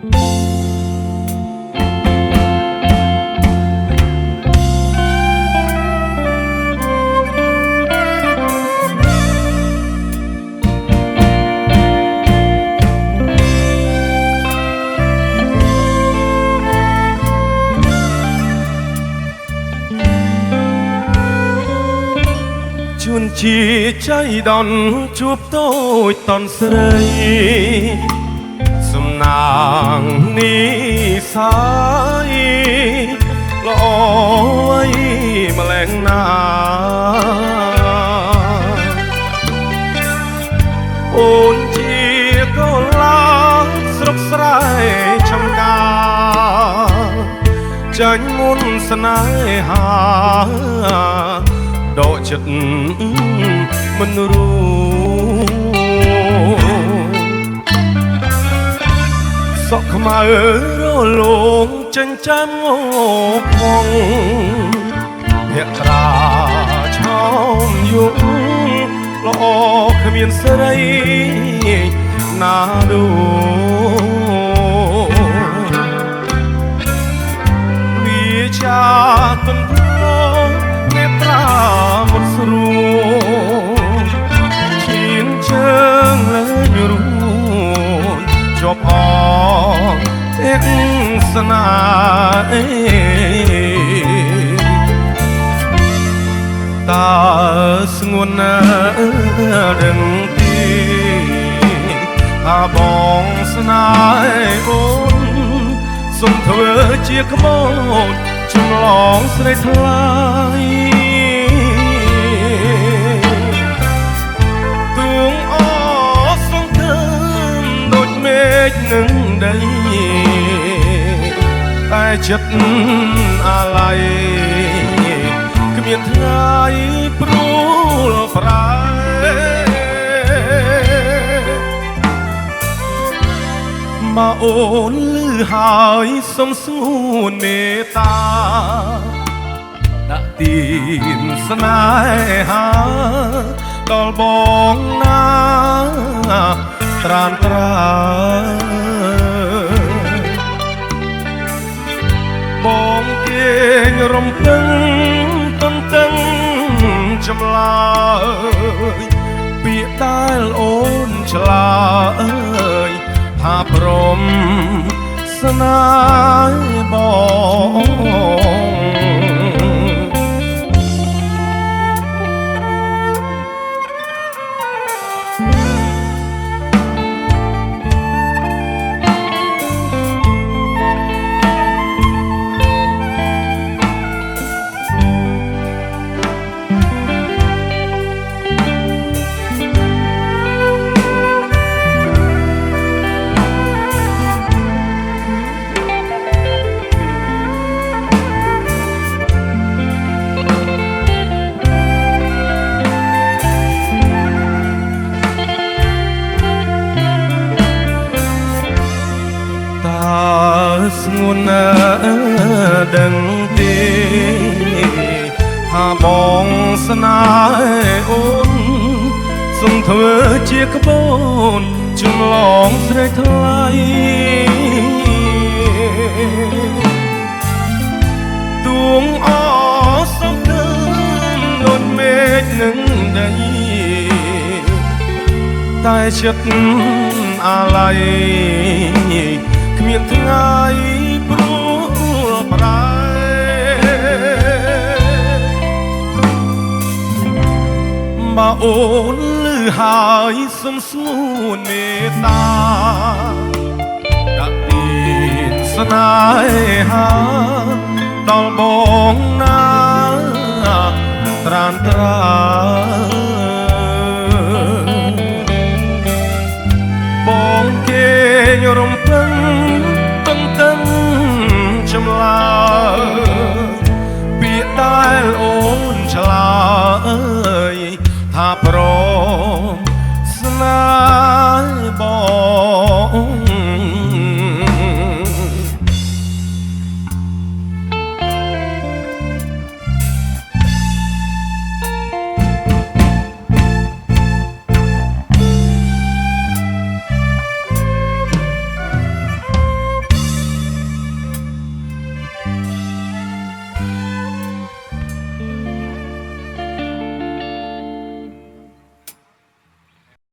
ជួនជាចៃដន្យជួបតូចតន់ស្រីសំណាងនេះសាយល្អអីម្លែងណាអូនជាកូនឡាស្រុកស្រែចំការចាញ់មុនស្នេហាដកចិត្តមិនសក់ខ្មៅរលោងចិញ្ចាំងផងភក្ត្រាឆោមយុគល្អគ្មានស្រីណាដូវាចាទន្ទ្រាំនេត្រាមុតស្រួលឈានជើងលើញរួយជាប់អងទាំងស្នេហ៍តើស្ងួនណាដឹងទេថាបងស្នេហ៍អូនសុំធ្វើជាក្បូនចម្លងស្រីថ្លៃទួងអសង្ឃឹមដូចមេឃនឹងដីតែចិត្តអាឡ័យគ្មានថ្ងៃព្រួលប្រែមកអូនលឺហើយសុំសួនមេត្តាដាក់ទានស្នេហាដល់បងណាត្រានត្រាបងគេងរំពឹងតន្ទឹងចម្លើយពាក្យដែលអូនឆ្លើយថាព្រមស្នេហ៍បងស្ងួនណាដឹងទេថាបងស្នេហ៍អូនសុំធ្វើជាក្បូនចម្លងស្រីថ្លៃទួងអសង្ឃឹមដូចមេឃនឹងដីតែចិត្តអាឡ័យគ្មានថ្ងៃព្រួលប្រែមកអូនលឺហើយសុំសួនមេត្តាដាក់ទានស្នេហាដល់បងណាត្រានត្រាបងគេងរំពឹងតន្ទឹងចម្លើយពាក្យដែលអូនឆ្លើយថាព្រមស្នេ